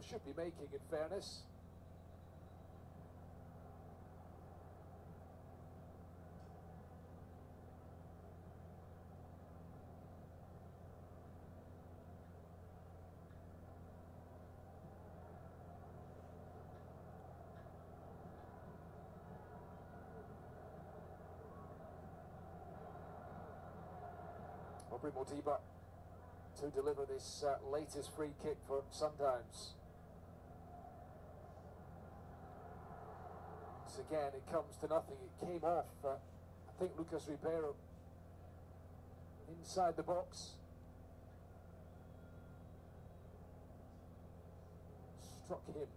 should be making, in fairness. Modiba to deliver this latest free kick for Sundowns. Once again, it comes to nothing. It came off, I think, Lucas Ribeiro inside the box. Struck him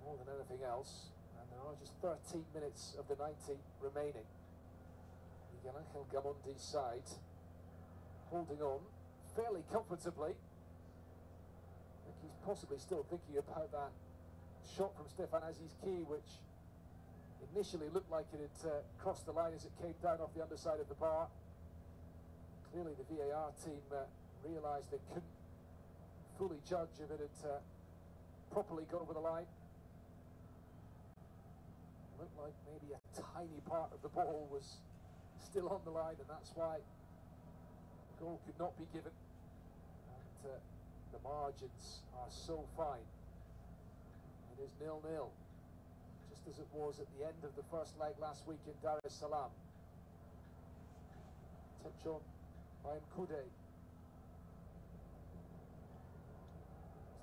more than anything else. And there are just 13 minutes of the 90 remaining. Miguel Angel Gamondi's side holding on fairly comfortably. I think he's possibly still thinking about that shot from Stefan Aziz Ki, which initially looked like it had crossed the line as it came down off the underside of the bar. Clearly the VAR team realised they couldn't fully judge if it had properly got over the line. It looked like maybe a tiny part of the ball was still on the line, and that's why the goal could not be given. And the margins are so fine. It is 0-0, just as it was at the end of the first leg last week in Dar es Salaam. Touch on by Mkude.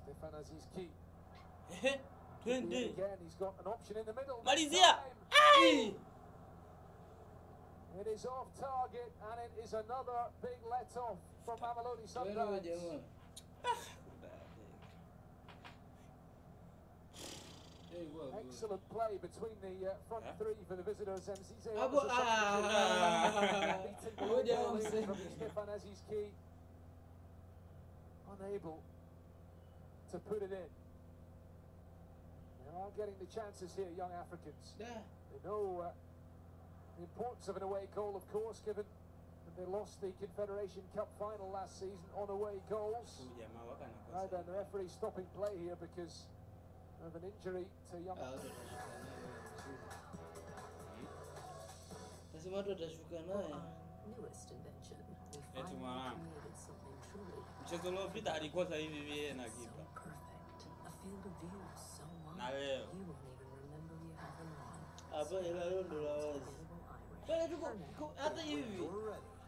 Stefan Aziz Ki. Again, he's got an option in the middle. Malaysia! It is off target, and it is another big let-off from Mamelody Sundowns. Excellent play between the front three for the visitors. Mzize from Stefan Aziz Ki, unable to put it in. They are getting the chances here, young Africans. They know the importance of an away goal, of course, given that they lost the Confederation Cup final last season on away goals. Now then, the referee stopping play here because of an injury to young. Newest invention. We finally created something truly so perfect. A field of view so wide you won't even remember you having one.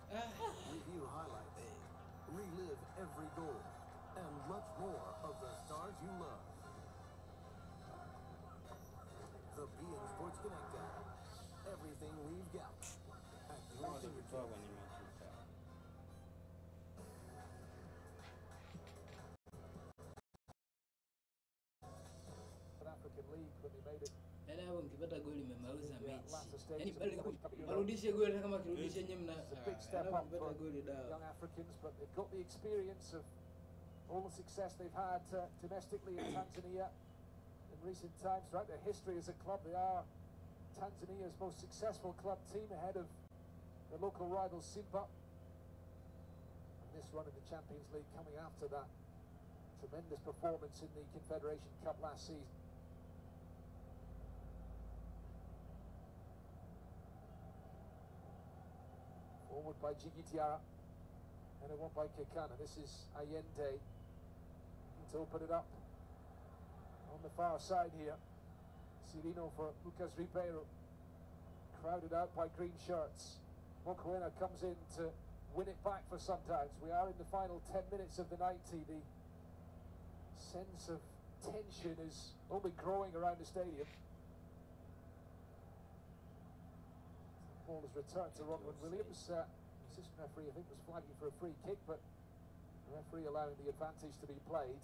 Review highlights, relive every goal, and much more of the stars you love. The beIN Sports Connect app. Everything we've got at your fingertips. African League when they made it. It's a big step up for young Africans, but they've got the experience of all the success they've had domestically in Tanzania in recent times. Throughout their history as a club, they are Tanzania's most successful club team, ahead of the local rival Simba. And this run in the Champions League coming after that tremendous performance in the Confederation Cup last season. Forward by Jigitiara, and it won by Kekana. This is Allende to open it up on the far side here. Cirino for Lucas Ribeiro, crowded out by green shirts. Mokoena comes in to win it back for Sundowns. We are in the final 10 minutes of the 90. The sense of tension is only growing around the stadium. The ball is returned to Ronwen Williams. Assistant referee, I think, was flagging for a free kick, but the referee allowing the advantage to be played.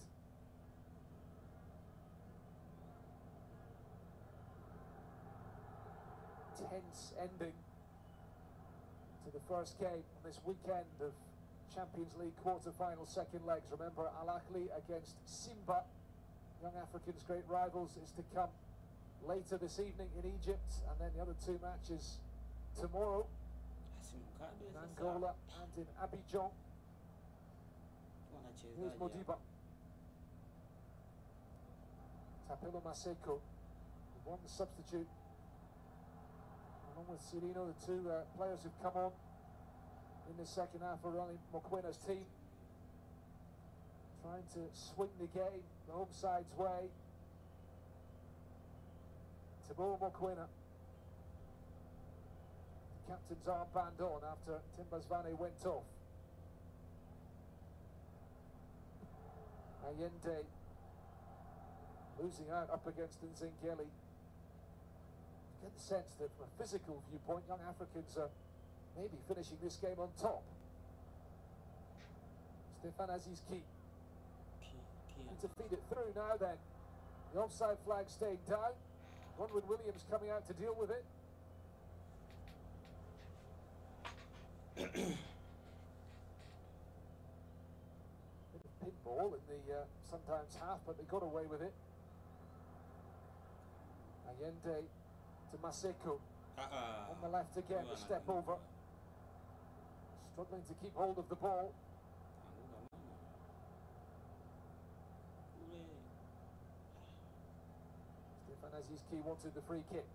Tense ending to the first game on this weekend of Champions League quarter-final second legs. Remember, Al Ahly against Simba, young Africans' great rivals, is to come later this evening in Egypt, and then the other two matches tomorrow in Angola and in Abidjan. Here's Modiba. Tapelo Maseko, one substitute. Along with Cirino, the two players who've come on in the second half for Ronnie Mokwina's team. Trying to swing the game the home side's way. Tabo Mokwina. The captain's armband on after Timbazvane went off. Allende losing out up against Nzingeli. You get the sense that from a physical viewpoint, young Africans are maybe finishing this game on top. Stefan Aziz Ki. To feed it through now then. The offside flag staying down. Ronwin Williams coming out to deal with it. Bit of pinball in the sometimes half, but they got away with it. Allende to Maseko. On the left again, a step over. Struggling to keep hold of the ball. Stefan Aziz Ki wanted the free kick.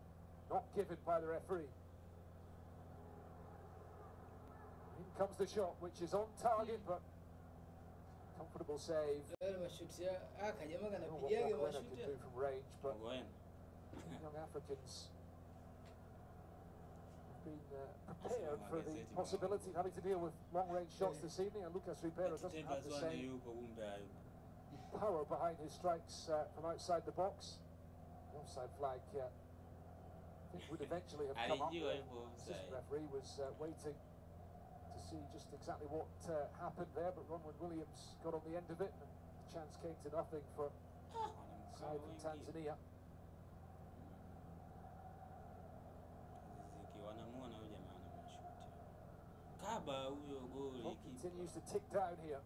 Not given by the referee. In comes the shot, which is on target, but comfortable save. What can do from range, but young Africans have been prepared for the possibility of having to deal with long-range shots this evening, and Lucas Ribeiro doesn't have the same power behind his strikes from outside the box. The offside flag, I think, would eventually have come up. The assistant referee was waiting to see just exactly what happened there, but Ronwin Williams got on the end of it, and the chance came to nothing for side from Tanzania. Clock continues to tick down here.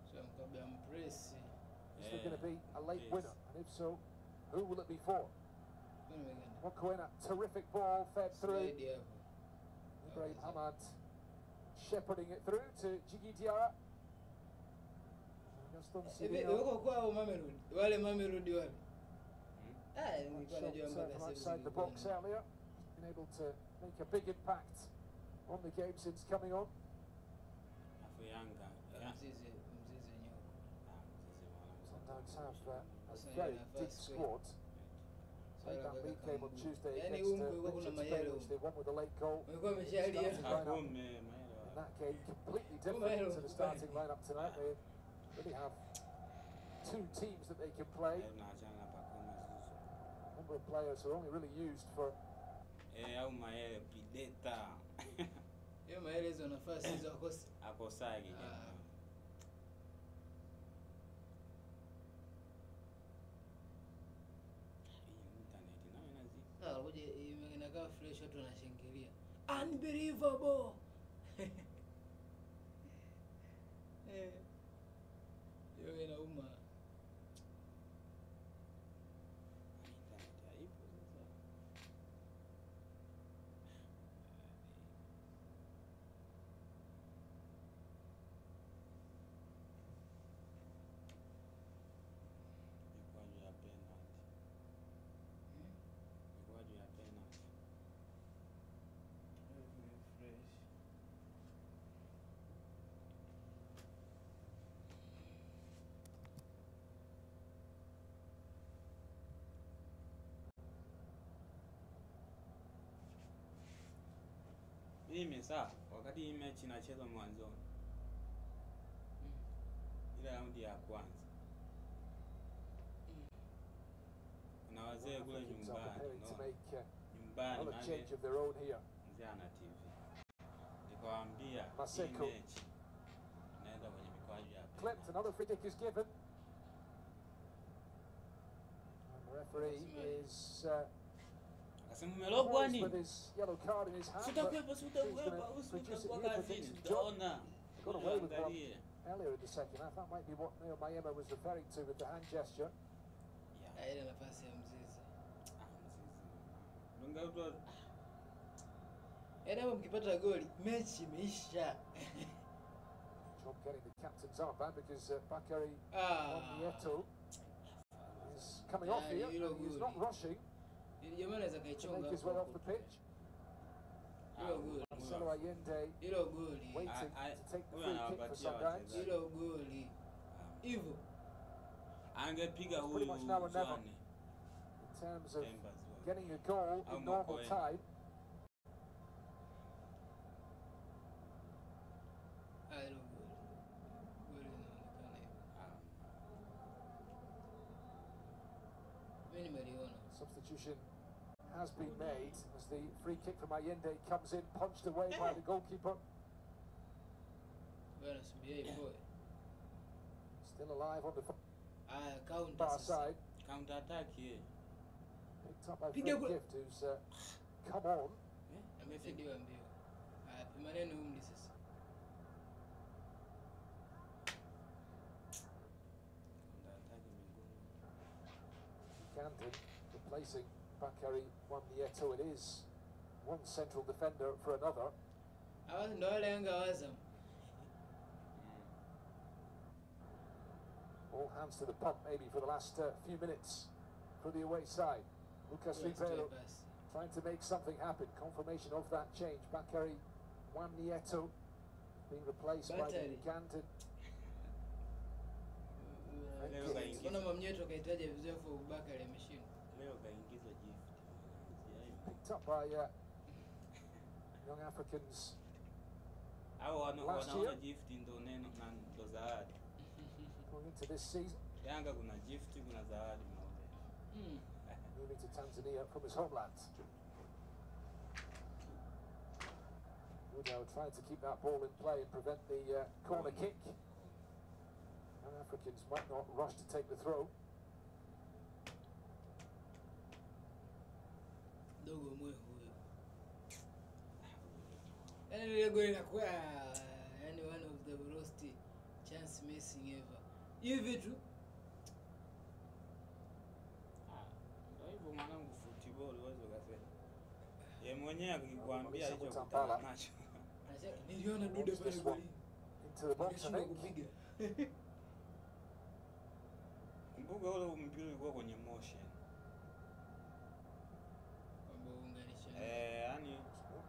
Is there going to be a late winner? And if so, who will it be for? Mokwina, terrific ball fed through. Ibrahim Hamad shepherding it through to Jigi Diarra. Gaston Sirino. From outside the box earlier. Been able to make a big impact on the game since coming on. Sometimes have a very deep squad. Played that league game on Tuesday against Spain, which they won with a late goal. Starting lineup in that game completely different to the starting lineup tonight. They really have two teams that they can play. A number of players who are only really used for unbelievable. Mimi saa wakati hii mechi inachezwa mwanzoni, ile raundi ya kwanza, kuna wazee kule nyumbani mzee ana TV, nikawaambia hii mechi naenda kwenye mikwaju ya Clipped, another free kick is given. And the referee is with his yellow card in his hand. Got away with one earlier in the second half. That might be what Neo Mayema was referring to with the hand gesture. Job getting the captain's armband because Bakary Onyeto is coming off here. He's not rushing to make his way off the pitch. Marcelo Allende waiting to take the free kick for Sundowns. Pretty much now or never in terms of getting a goal in normal time. Substitution has been made as the free kick from Allende comes in, punched away by the goalkeeper. Still alive on the far side. Counter attack here. Picked up by Fred Gift, who's come on. Gandhi replacing Bakary Wamnieto. It is one central defender for another. All hands to the pump maybe for the last few minutes for the away side. Lucas Ribeiro trying to make something happen. Confirmation of that change. Bakary Wamnieto being replaced by the Ugandan. Picked up by young Africans last year. Going into this season. Moving to Tanzania from his homeland. Udo trying to keep that ball in play and prevent the corner kick. Young Africans might not rush to take the throw. One of the worst chance missing ever. You true? Into the box, I think.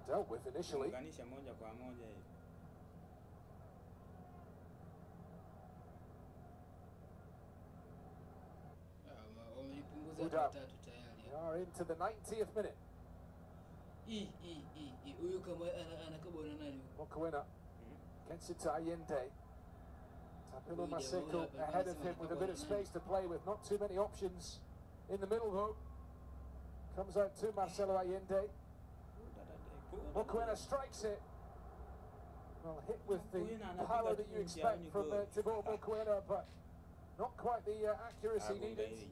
Dealt with initially. We are into the 90th minute. Mokoena gets it to Allende. Tapilo Maseko ahead of him with a bit of space to play with. Not too many options in the middle though. Comes out to Marcelo Allende. Mokoena strikes it. Well, hit with the power that you expect from Thibaut Mokoena, but not quite the accuracy needed.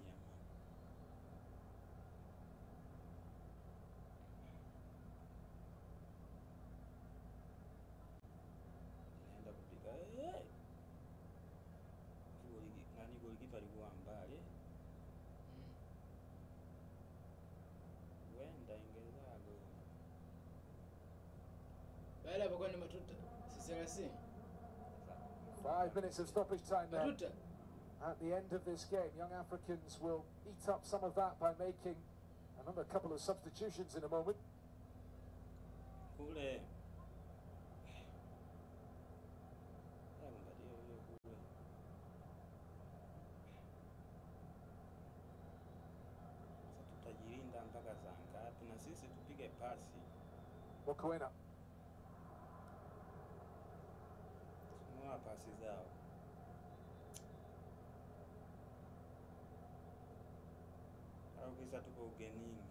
Five minutes of stoppage time there. At the end of this game, young Africans will eat up some of that by making another couple of substitutions in a moment. Mokoena. Passes out. Arukisa tuko ugenini.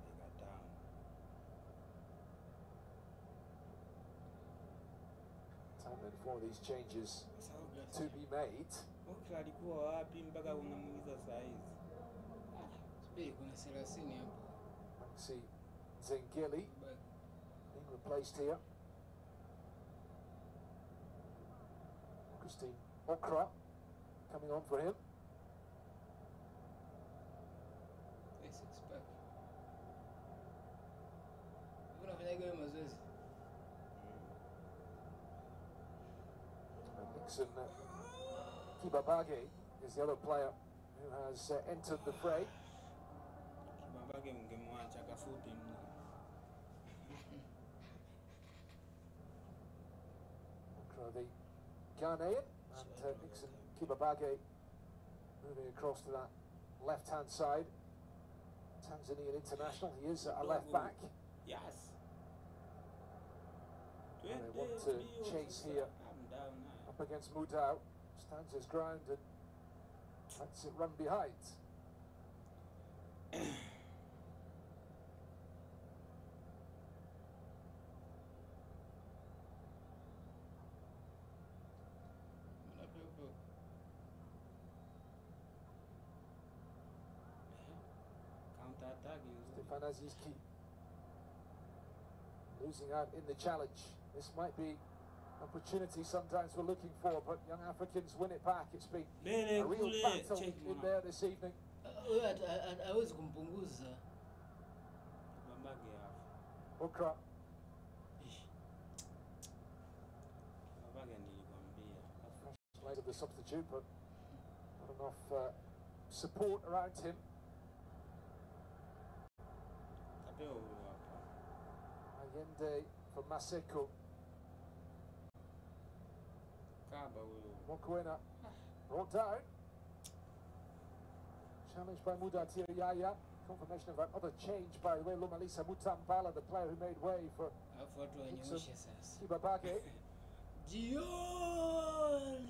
They got down. Time then for these changes to be made. Okay, alikuwa wapi mpaka unamuuliza size? Kuna 30 hapo. See Zengili being replaced here. Christine Okra coming on for him. And Nixon Kibabage is the other player who has entered the fray. Kibabage ungemwacha kafupi mno. The Ghanaian and Nixon Kibabage moving across to that left-hand side. Tanzanian international, he is a left back. Yes. And they want to chase here up against Mudau. Stands his ground and lets it run behind. Stefan Azizki losing out in the challenge. This might be opportunity sometimes we're looking for, but young Africans win it back. It's been a real battle in there this evening. Hawezi kumpunguza. Okra. Fresh of the substitute, but not enough support around him. Allende for Maseko. Mokoena brought down. Challenged by Mudatir Yaya. Confirmation of that other change, by the way. Lomalisa Mutambala, the player who made way for Kibabage. Jioni.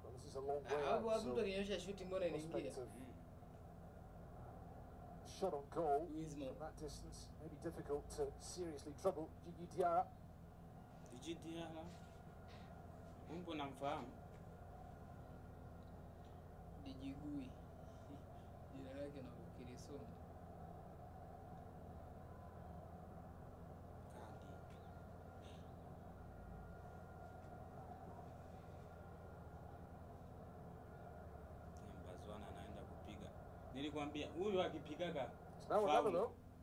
Well, this is a long way out, so prospect of shot on goal from that distance may be difficult to seriously trouble Djigui Diarra. Djigui Diarra? Mungu namfahamu. Djigui. Jina lake na ukilisoma. Nilikwambia huyu akipigaga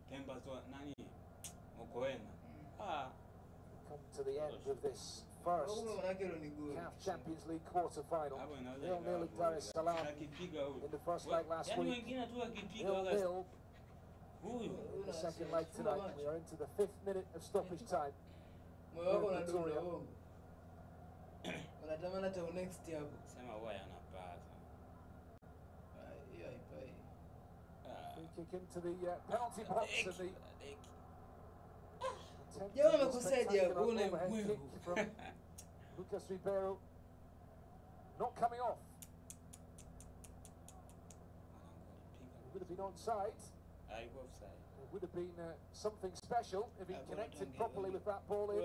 Tembazo nani Mokoena. Come to the end of this first CAF Champions League quarter-final. 0-0 at Dar es Salaam in the first leg last week. 0-0 in the second leg tonight. We are into the 5th minute of stoppage time. Victoria. Kick into the penalty box and the spectacular overhead kick from Lucas Ribeiro not coming off. It would have been onside. It would have been something special if he connected properly with that ball in.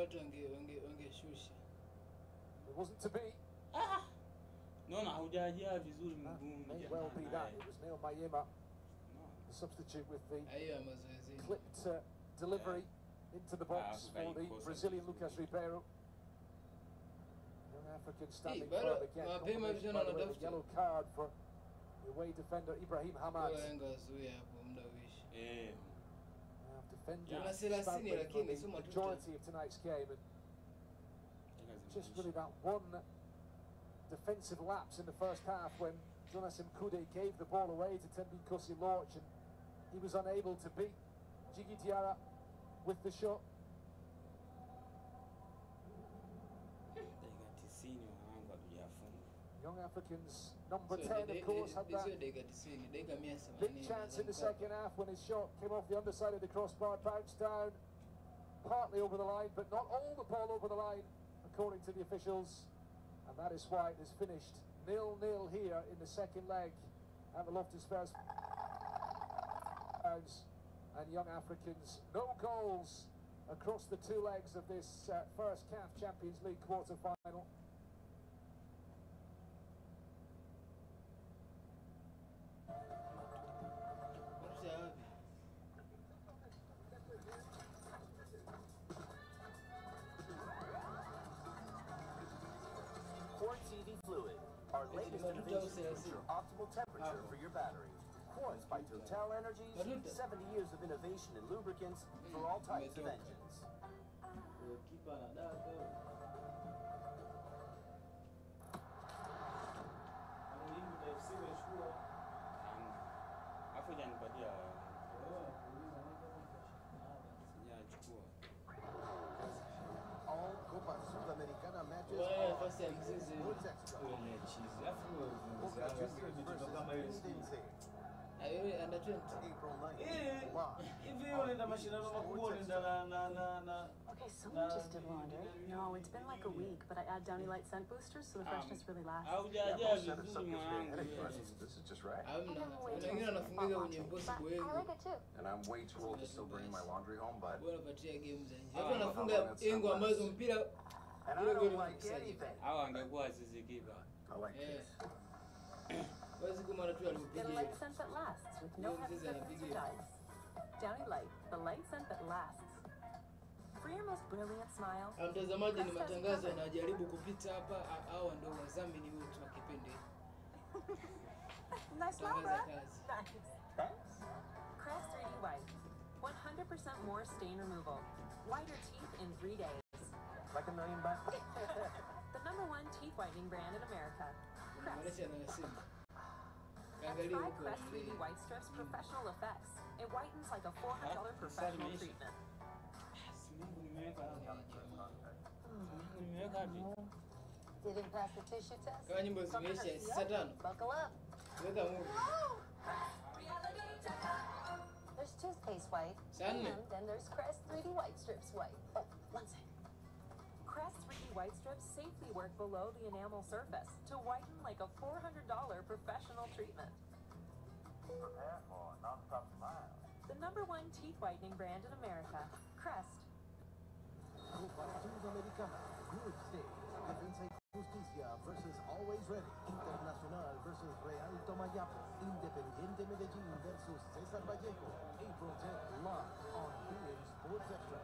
It wasn't to be. No, May well be that. It was Neil Mayema, the substitute, with the clipped delivery into the box for the Brazilian Lucas Ribeiro. Young African standing firm again. Confirmation, by the way, the yellow card for the away defender Ibrahim Hamad. Defenders standing for the majority of tonight's game, and just really that one defensive lapse in the first half when Jonas Mkude gave the ball away to Tembi Kosi Lorch, and he was unable to beat Djigui Diarra with the shot. Young Africans, number 10, of course, had that big chance in the second half when his shot came off the underside of the crossbar, bounced down, partly over the line, but not all the ball over the line, according to the officials. And that is why it has finished 0-0 here in the second leg at the Loftus Versfeld. And Young Africans, no goals across the two legs of this first CAF Champions League quarter-final. Core TV Fluid, our latest innovation to ensure optimal optimal temperature for your battery. Quartz by Total Energies, 70 years of innovation in lubricants for all types of engines. Afu janipatia sijachukua. All Copa Sudamericana matches Ouais, are face à Mzizi. Sports Extra. Boca Juniors versus Fluminense, Under 20. April 9th, live. Hivi unaenda mashindano makubwa unaenda na Okay, someone just did laundry. No, it's been like a week, but I add Downy Light scent boosters so the freshness really lasts. Haujajaa vizuri mwanangu. This is just right. Hamna. Wengine wanafungiza kwenye impossible I wengo. like it too. And I'm way too old to still bring my laundry home, but Bora patia game za nje. Watu wanafunga engo ambazo mpira and I ile don't goli like anything. Hao angekuwa Azizi Kiba. I like this. Wazi kama watu Get a walipigia. light scent that lasts with no heavy pesticides. Downy Light, the light scent that lasts. For your most brilliant smile, Mtazamaji, ni matangazo yanajaribu kupita hapa au ndio wadhamini wote wa kipindi. nice smile, Tangaza bruh. kazi. Nice. Crest 3D White, 100% more stain removal. Whiter teeth in 3 days. Like $1,000,000. The #1 teeth whitening brand in America. Crest. Malaysia na simu. And Angalia try huko. Crest 3D White Strips professional effects. It whitens like a $400 professional treatment. Simungu nimeweka hapa. Simungu nimeweka wapi? Didn't pass the tissue test? Kama nyimbo zimeisha saa 5. Buckle up. Weka movie. There's toothpaste white. Sana. And then there's Crest 3D White Strips white. Oh, one sec. Crest 3D White Strips safely work below the enamel surface to whiten like a $400 professional treatment. Prepare for a non-stop smile. The #1 teeth whitening brand in America, Crest. Copa Sudamericana, group stage. Defensa y Justicia versus Always Ready. Internacional versus Real Tomayapo. Independiente Medellín versus César Vallejo. April 10th, live on beIN Sports Extra.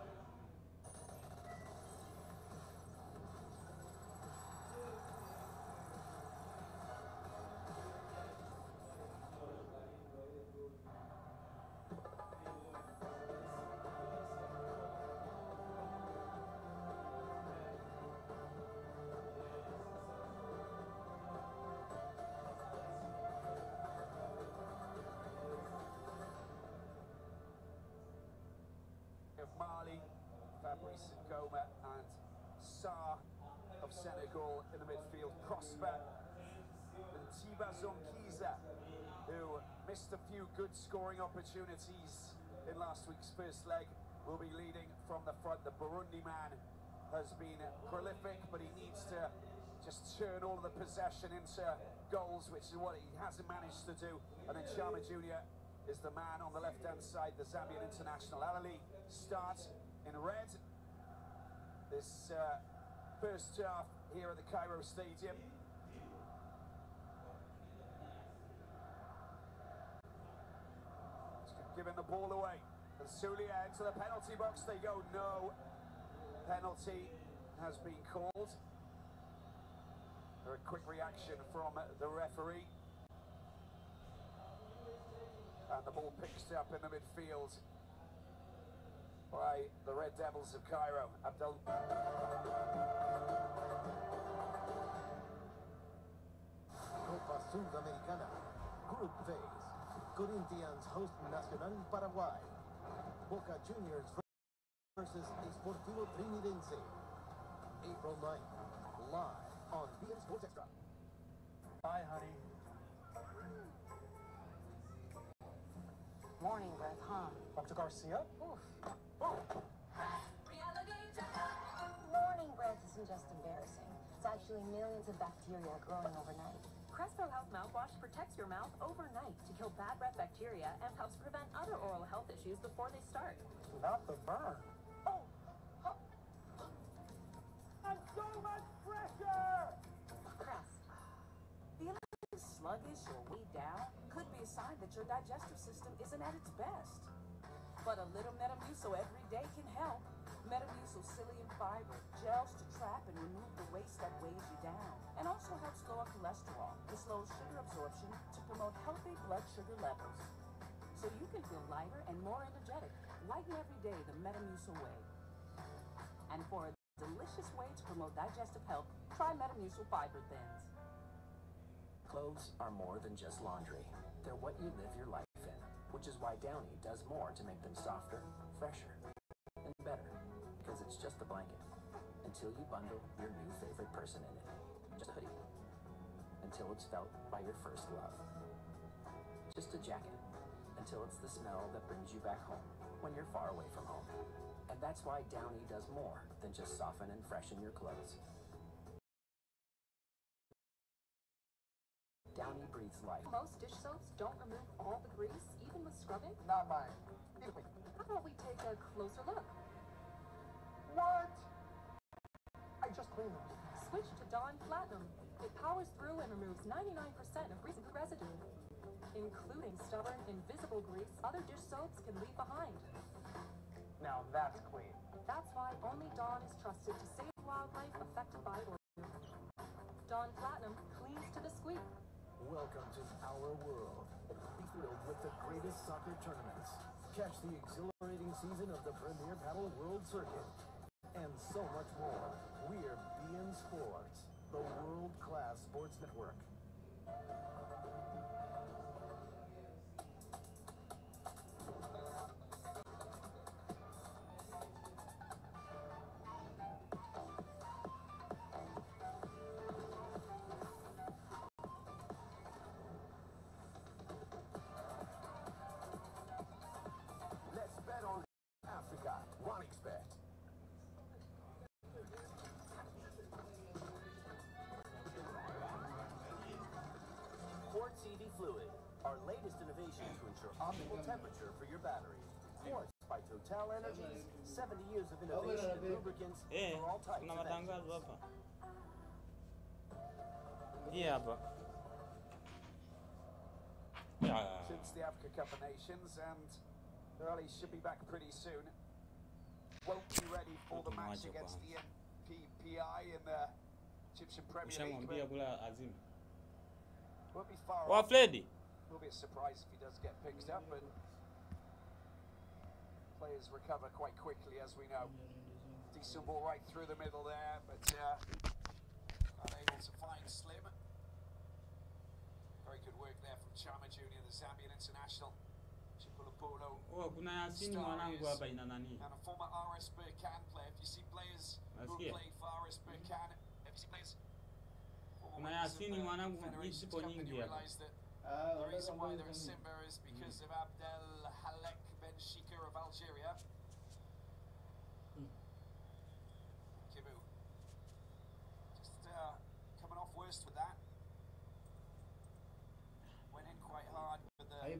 Mali, Fabrice Ngoma and Sarr of Senegal in the midfield. Prosper and Tibazon Kiza, who missed a few good scoring opportunities in last week's first leg, will be leading from the front. The Burundi man has been prolific, but he needs to just turn all of the possession into goals, which is what he hasn't managed to do. And then Chama Jr. is the man on the left-hand side, the Zambian international. Alali starts in red this first half here at the Cairo Stadium. Giving the ball away. And Sulia into the penalty box they go. No penalty has been called. A quick reaction from the referee. And the ball picked up in the midfield by the Red Devils of Cairo. Abdel. Copa Sudamericana, group phase. Corinthians host Nacional Paraguay. Boca Juniors versus Esportivo Trinidense. April 9th, live on beIN Sports Extra. Bye, honey. Morning breath, huh? Dr. Garcia? Oof. Morning breath isn't just embarrassing. It's actually millions of bacteria growing overnight. Crespo Health mouthwash protects your mouth overnight to kill bad breath bacteria and helps prevent other oral health issues before they start. Not the burn. Oh! And so much pressure! Crest. Feeling sluggish or weighed down could be a sign that your digestive system isn't at its best. But a little Metamucil every day can help. Metamucil psyllium fiber gels to trap and remove the waste that weighs you down, and also helps lower cholesterol to slow sugar absorption to promote healthy blood sugar levels. So you can feel lighter and more energetic. Lighten every day the Metamucil way. And for a delicious way to promote digestive health, try Metamucil Fiber Thins. Clothes are more than just laundry. They're what you live your life in, which is why Downy does more to make them softer, fresher, and better. Because it's just a blanket. Until you bundle your new favorite person in it. Just a hoodie. Until it's felt by your first love. Just a jacket. Until it's the smell that brings you back home when you're far away from home. And that's why Downy does more than just soften and freshen your clothes. Downy breathes life. Most dish soaps don't remove all the grease, even with scrubbing. Not mine. How about we take a closer look? What? I just cleaned them. Switch to Dawn Platinum. It powers through and removes 99% of grease residue, including stubborn, invisible grease other dish soaps can leave behind. Now that's clean. That's why only Dawn is trusted to save wildlife affected by oil. Dawn Platinum cleans to the squeak. Welcome to our world. Be thrilled with the greatest soccer tournaments. Catch the exhilarating season of the Premier Paddle World Circuit. And so much more. We're beIN Sports, the world-class sports network. Let's bet on Africa. OneXBet. Quartz EV Fluid, our latest innovation to ensure optimal temperature for your battery. Quartz by Total Energies, 70 years of innovation in lubricants for all types kuna of engines. matangazo hapa. Hii hapa. Since the Africa Cup of Nations, and Early should be back pretty soon. Won't be ready for the match against the NPPI in the Egyptian Premier Ushamwambia League. kula Azim. Won't be far Wa off. Freddy. Will be a surprise if he does get picked up, and players recover quite quickly, as we know. Decent ball right through the middle there, but unable to find Slim. Very good work there from Chama Jr., the Zambian international. Chipolopolo. Oh, kuna Yasini mwanangu hapa ina nani? And a former RS Berkane player. If you see players who played for RS Berkane, if you see players. Kuna Yasini mwanangu isipo nyingi hapa. The reason why they're in Simba is because of Abdel Halek Ben Shika of Algeria. Kibu. Just coming off worst with that. Went in quite hard with the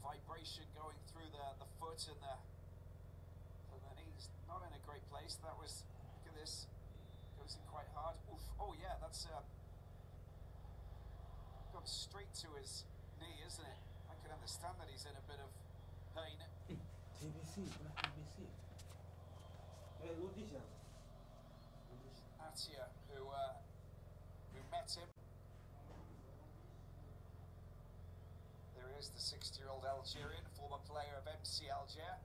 vibration going through the foot and the knees. Not in a great place. That was, look at this. Goes in quite hard. Oof. Oh yeah, that's gone straight to his knee, isn't it? I can understand that he's in a bit of pain. TBC, TBC. Atia, who met him. There is the 60-year-old Algerian, former player of MC Alger.